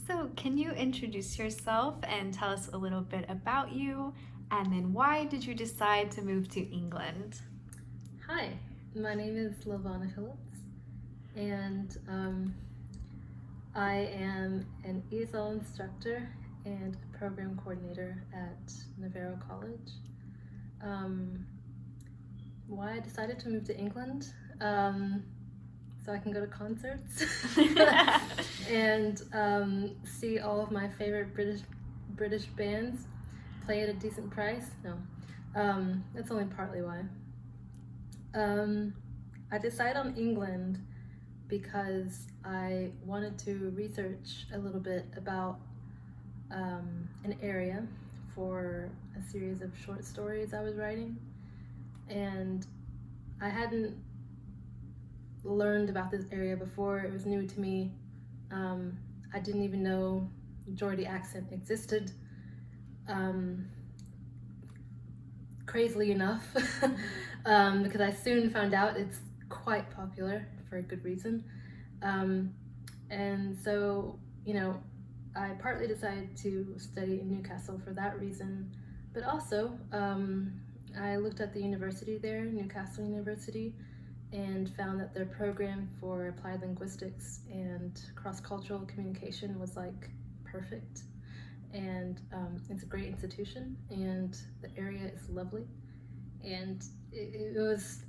So, can you introduce yourself and tell us a little bit about you? And then, why did you decide to move to England? Hi, my name is LaVonna Phillips, and I am an ESL instructor and a program coordinator at Navarro College. Um, why I decided to move to England? So I can go to concerts and see all of my favorite British bands play at a decent price. No, that's only partly why. I decided on England because I wanted to research a little bit about an area for a series of short stories I was writing, and I hadn't learned about this area before. It was new to me. I didn't even know Geordie accent existed. Crazily enough, because I soon found out it's quite popular for a good reason. And so, I partly decided to study in Newcastle for that reason, but also I looked at the university there, Newcastle University, and found that their program for applied linguistics and cross-cultural communication was like perfect. And it's a great institution, and the area is lovely, and it was,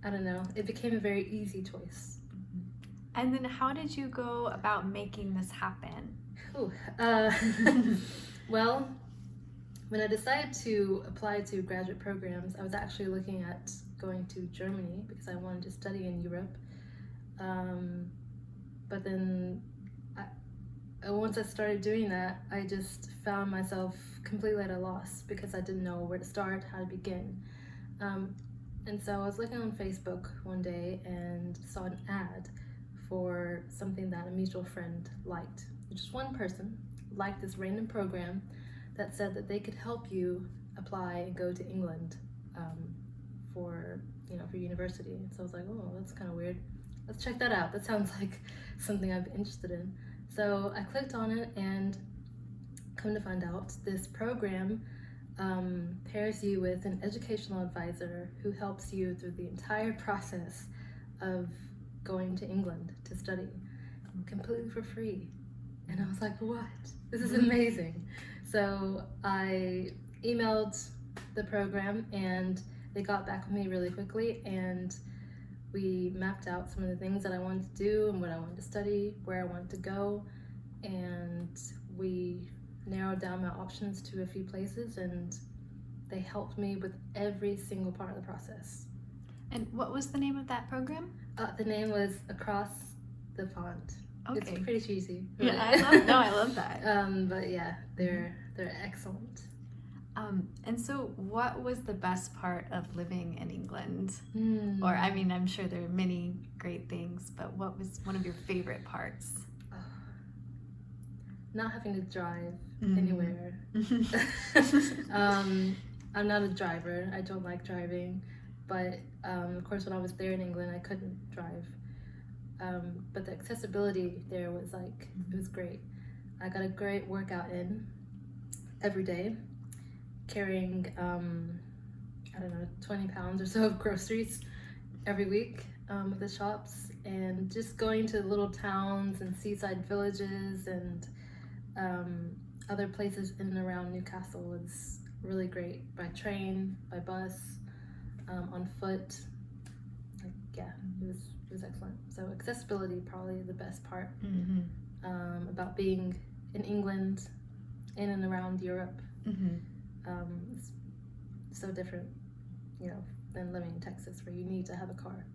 I don't know, it became a very easy choice. And then, how did you go about making this happen? Ooh, well, when I decided to apply to graduate programs, I was actually looking at going to Germany because I wanted to study in Europe. But then once I started doing that, I just found myself completely at a loss because I didn't know where to start, how to begin. And so I was looking on Facebook one day and saw an ad for something that a mutual friend liked. Just one person liked this random program that said that they could help you apply and go to England for university. And so I was like, oh, that's kind of weird. Let's check that out. That sounds like something I'd be interested in. So I clicked on it, and come to find out, this program pairs you with an educational advisor who helps you through the entire process of going to England to study completely for free. And I was like, what? This is amazing. So I emailed the program, and they got back with me really quickly, and we mapped out some of the things that I wanted to do and what I wanted to study, where I wanted to go, and we narrowed down my options to a few places, and they helped me with every single part of the process. And what was the name of that program? The name was Across the Pond. Okay. It's pretty cheesy. Yeah, I love that. But yeah, they're excellent. And so, what was the best part of living in England? Mm. Or, I mean, I'm sure there are many great things, but what was one of your favorite parts? Not having to drive anywhere. I'm not a driver. I don't like driving. But, of course, when I was there in England, I couldn't drive. But the accessibility there was it was great. I got a great workout in every day, carrying, 20 pounds or so of groceries every week at the shops, and just going to little towns and seaside villages and other places in and around Newcastle was really great, by train, by bus, on foot. It was excellent. So accessibility, probably the best part about being in England, in and around Europe. It's so different, than living in Texas, where you need to have a car.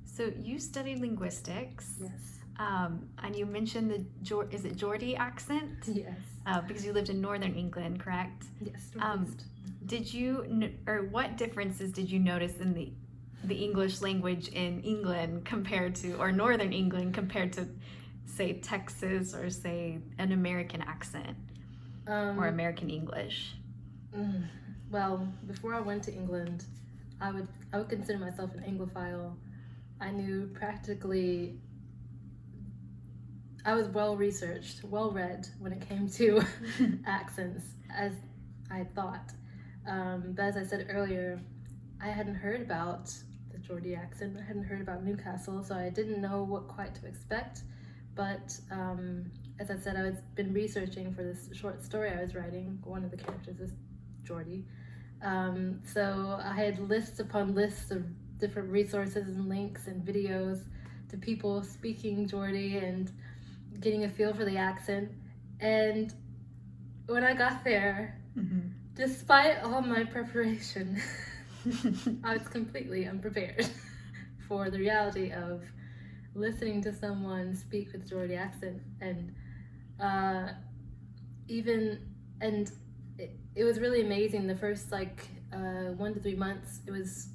So you studied linguistics. Yes. And you mentioned is it Geordie accent? Yes. Because you lived in northern England, correct? Yes. Did you, or what differences did you notice in the English language in England compared to, or northern England compared to, say, Texas, or say an American accent or American English? Well, before I went to England, I would consider myself an Anglophile. I knew practically I was well researched, well read when it came to accents, as I thought. But as I said earlier, I hadn't heard about the Geordie accent. I hadn't heard about Newcastle, so I didn't know what quite to expect. But as I said, I was been researching for this short story I was writing. One of the characters is Geordie. So I had lists upon lists of different resources and links and videos to people speaking Geordie and getting a feel for the accent. And when I got there, despite all my preparation, I was completely unprepared for the reality of listening to someone speak with Geordie accent. And it was really amazing. The first 1 to 3 months, it was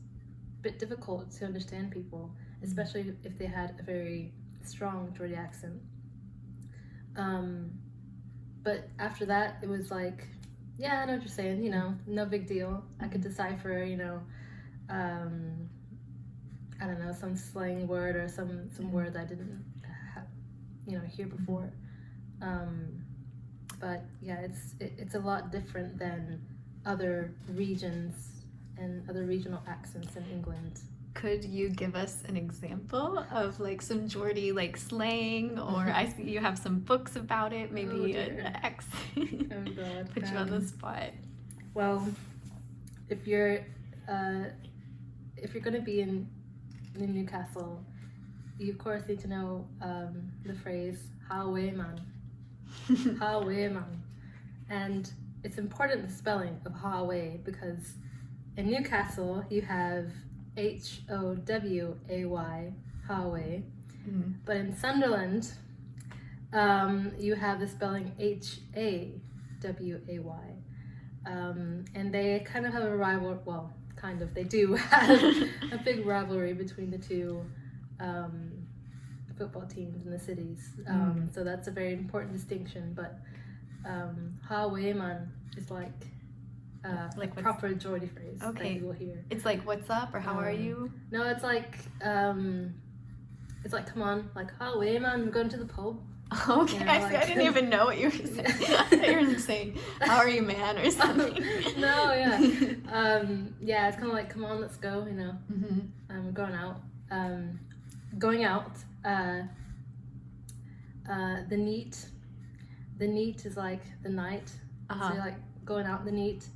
a bit difficult to understand people, especially if they had a very strong Geordie accent. But after that, it was like, yeah, I know what you're saying, no big deal. I could decipher, I don't know, some slang word or some word that I didn't hear before. But yeah, it's a lot different than other regions and other regional accents in England. Could you give us an example of some Geordie slang, or I see you have some books about it, maybe an accent? Oh God. Put you on the spot. Well, if you're going to be in Newcastle, you of course need to know the phrase "How man." How man. And it's important the spelling of how because in Newcastle you have Howay, Howay, but in Sunderland you have the spelling Haway, and they kind of have a rival. Well, kind of. They do have a big rivalry between the two football teams in the cities. So that's a very important distinction. But Hawayman is like a proper Geordie phrase that you will hear. It's like "What's up?" or "How are you?" No, it's like "Come on," like "Hawayman, we're going to the pub." Okay, I didn't even know what you were saying. I thought you were saying "How are you, man?" or something. No, yeah, yeah, it's kind of like "Come on, let's go," We're going out. Going out. The neat is like the night. So you're like going out in the neat.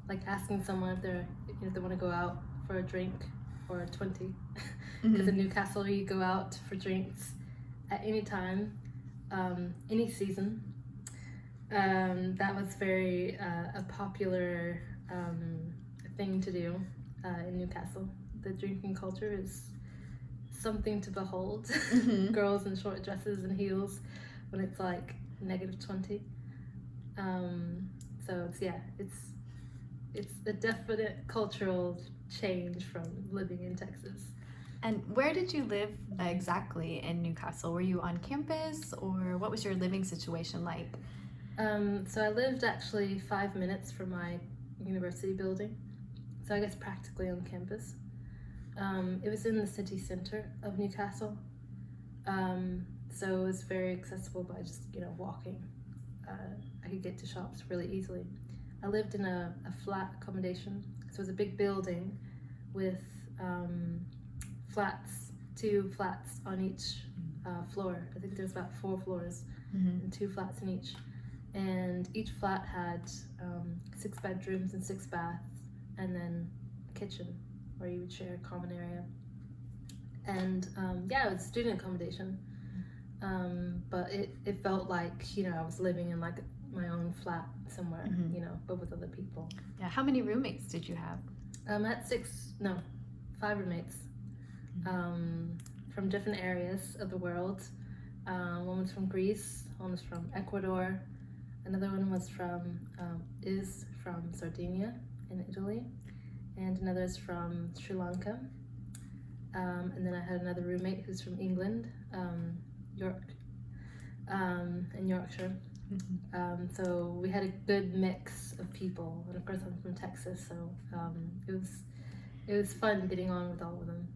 Like asking someone if they want to go out for a drink or a 20. Because in Newcastle you go out for drinks at any time, any season. That was very a popular thing to do in Newcastle. The drinking culture is something to behold. Girls in short dresses and heels when it's like -20. So it's a definite cultural change from living in Texas. And where did you live exactly in Newcastle? Were you on campus, or what was your living situation like? So I lived actually 5 minutes from my university building, so I guess practically on campus. It was in the city center of Newcastle, so it was very accessible by just walking. I could get to shops really easily. I lived in a flat accommodation, so it was a big building with two flats on each floor. I think there was about 4 floors and 2 flats in each. And each flat had 6 bedrooms and 6 baths, and then a kitchen where you would share a common area. And it was student accommodation, but it felt like I was living in like my own flat somewhere, but with other people. Yeah. How many roommates did you have? I had 5 roommates from different areas of the world. One was from Greece, one was from Ecuador, another one was from Sardinia in Italy, and another is from Sri Lanka. And then I had another roommate who's from England, in Yorkshire. So we had a good mix of people, and of course I'm from Texas, so it was fun getting on with all of them.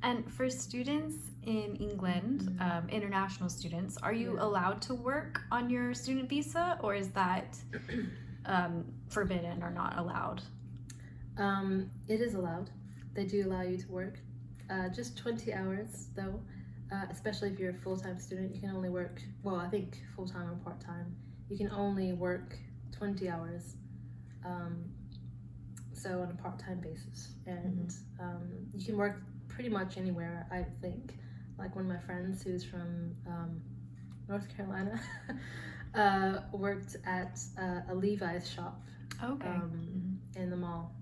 And for students in England, international students, are you allowed to work on your student visa, or is that forbidden or not allowed? It is allowed. They do allow you to work. Just 20 hours, though. Especially if you're a full-time student, you can only work, well, I think full-time or part-time. You can only work 20 hours. So on a part-time basis. And you can work pretty much anywhere, I think. Like one of my friends who's from North Carolina worked at a Levi's shop in the mall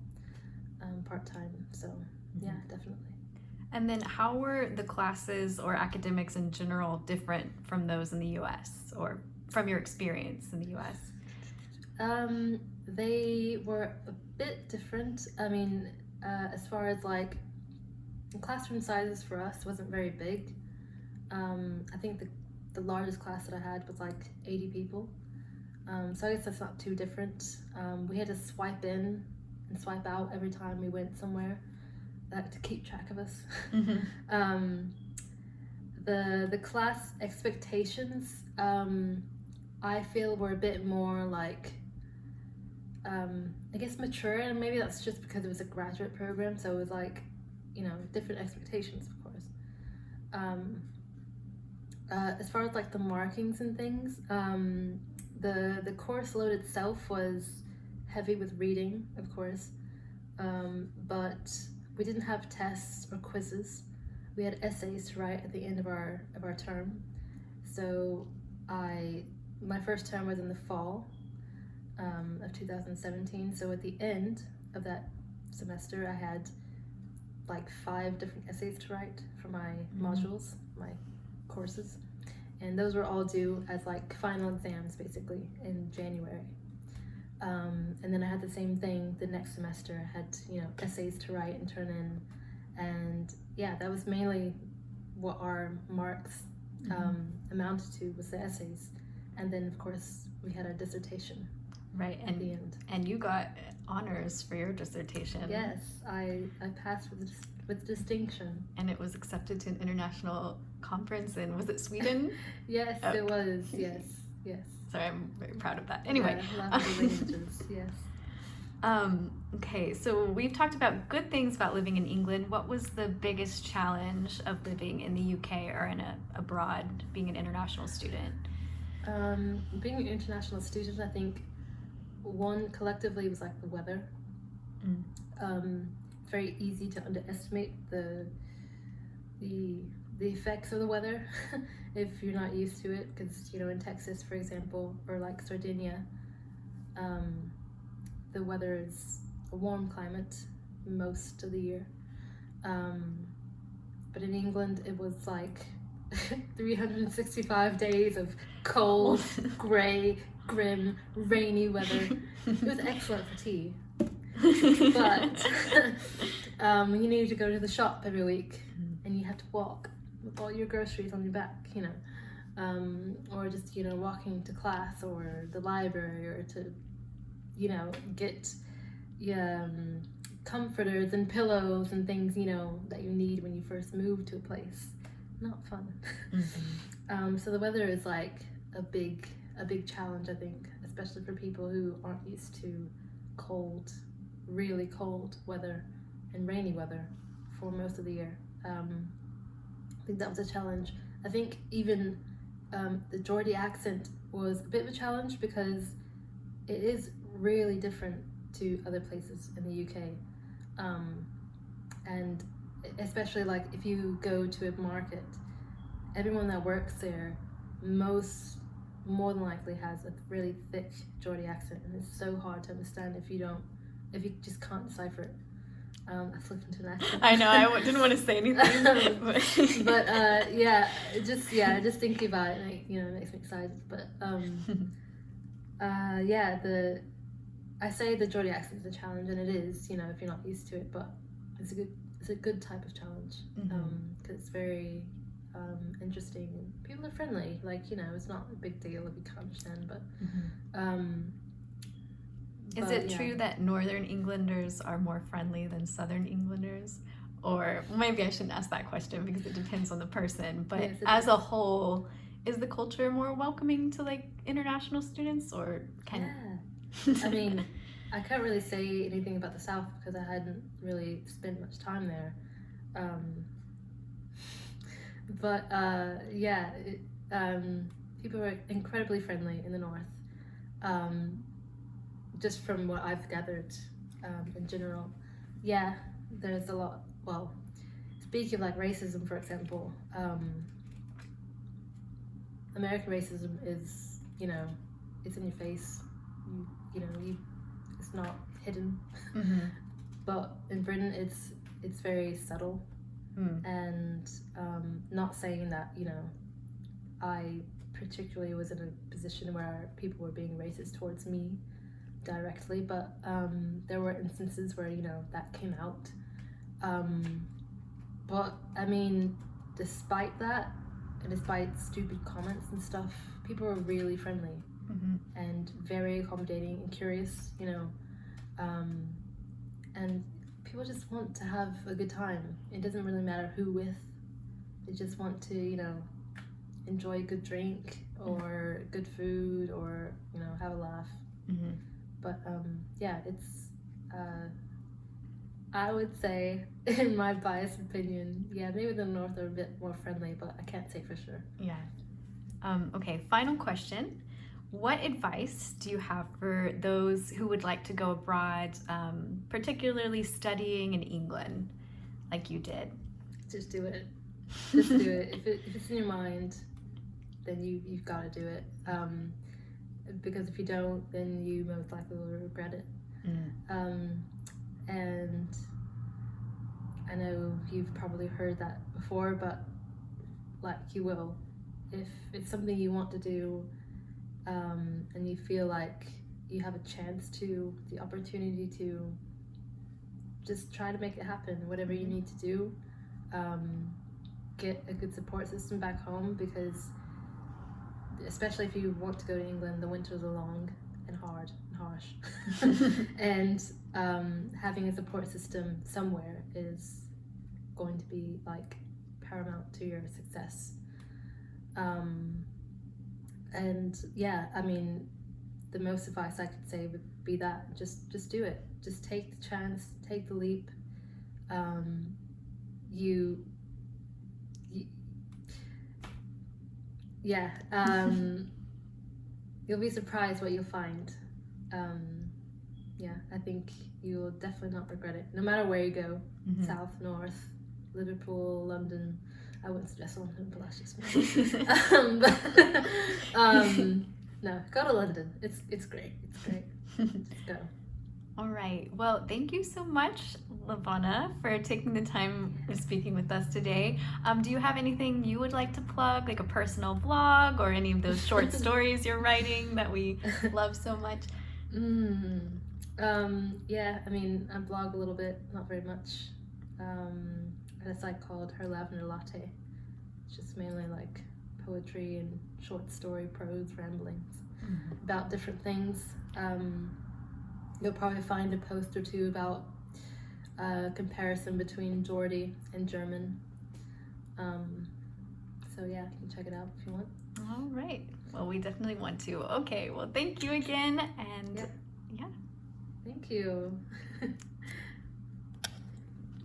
part-time. So yeah, definitely. And then how were the classes or academics in general different from those in the US, or from your experience in the US? They were a bit different. I mean, as far as like classroom sizes for us wasn't very big. I think the largest class that I had was like 80 people. So I guess that's not too different. We had to swipe in and swipe out every time we went somewhere, to keep track of us. The class expectations, I feel, were a bit more like, I guess, mature, and maybe that's just because it was a graduate program, so it was like, you know, different expectations, of course. As far as like the markings and things, the course load itself was heavy with reading, of course, but we didn't have tests or quizzes. We had essays to write at the end of our term. So my first term was in the fall of 2017. So at the end of that semester, I had like 5 different essays to write for my modules, my courses, and those were all due as like final exams basically in January. And then I had the same thing the next semester. I had, you know, essays to write and turn in, and yeah, that was mainly what our marks amounted to, was the essays. And then of course we had a dissertation at the end. And you got honors for your dissertation. Yes, I passed with distinction. And it was accepted to an international conference in, was it Sweden? Yes, it was. Yes. Sorry, I'm very proud of that. Anyway. Yeah, lovely languages, yes. Okay, so we've talked about good things about living in England. What was the biggest challenge of living in the UK or abroad, being an international student? Being an international student, I think one collectively was like the weather. Very easy to underestimate the effects of the weather if you're not used to it, because, you know, in Texas, for example, or like Sardinia, the weather is a warm climate most of the year, but in England it was like 365 days of cold, grey, grim, rainy weather. It was excellent for tea, but you need to go to the shop every week and you have to walk with all your groceries on your back, you know, or just, you know, walking to class or the library, or to, you know, get comforters and pillows and things, you know, that you need when you first move to a place. Not fun. So the weather is like a big challenge, I think, especially for people who aren't used to cold, really cold weather and rainy weather for most of the year. I think that was a challenge. I think even the Geordie accent was a bit of a challenge, because it is really different to other places in the UK. And especially like if you go to a market, everyone that works there more than likely has a really thick Geordie accent, and it's so hard to understand if you just can't decipher it. I slipped into an accent. I know, I didn't want to say anything. But just thinking about it, like, you know, it makes me excited. But I say the Geordie accent is a challenge, and it is, you know, if you're not used to it, but it's a good type of challenge, because it's very interesting, and people are friendly. Like, you know, it's not a big deal if you can't understand, but is it true that Northern Englanders are more friendly than Southern Englanders? Or maybe I shouldn't ask that question because it depends on the person. But Yes, it as is. a whole, is the culture more welcoming to like international students, or Yeah. I mean, I can't really say anything about the South because I hadn't really spent much time there. Um, but yeah, people are incredibly friendly in the North. Um, just from what I've gathered in general. Yeah, there's a lot. Well, speaking of like racism, for example, American racism is, it's in your face. It's not hidden. Mm-hmm. But in Britain, it's very subtle. And not saying that, I particularly was in a position where people were being racist towards me directly, but there were instances where, that came out. But I mean, despite that, and despite stupid comments and stuff, people were really friendly and very accommodating and curious, and people just want to have a good time. It doesn't really matter who with. They just want to, enjoy a good drink or good food or, have a laugh. But yeah, it's I would say, in my biased opinion, yeah, maybe the North are a bit more friendly, but I can't say for sure. Yeah. Okay, final question. What advice do you have for those who would like to go abroad, particularly studying in England, like you did? Just do it. Just do it. If it's in your mind, then you've got to do it. Because if you don't, then you most likely will regret it. And I know you've probably heard that before, but like, you will. If it's something you want to do, and you feel like you have a chance to, the opportunity to, just try to make it happen. Whatever you need to do, get a good support system back home, because especially if you want to go to England, the winters are long and hard and harsh. And having a support system somewhere is going to be like paramount to your success. And yeah, I mean, the most advice I could say would be that just do it. Just take the chance, take the leap. You'll be surprised what you'll find. Yeah, I think you'll definitely not regret it, no matter where you go. South, North, Liverpool, London. I wouldn't suggest London, but that's just me. No, go to London. It's great. It's great. Just go. All right. Well, thank you so much, LaVonna, for taking the time of speaking with us today. Do you have anything you would like to plug, like a personal blog or any of those short stories you're writing that we love so much? Yeah, I mean, I blog a little bit, not very much. At a site called Her Lavender Latte. It's just mainly like poetry and short story prose ramblings about different things. You'll probably find a post or two about comparison between Geordie and German. So yeah, you can check it out if you want. All right. Well, we definitely want to. Okay. Well, thank you again. And Yep. yeah. Thank you.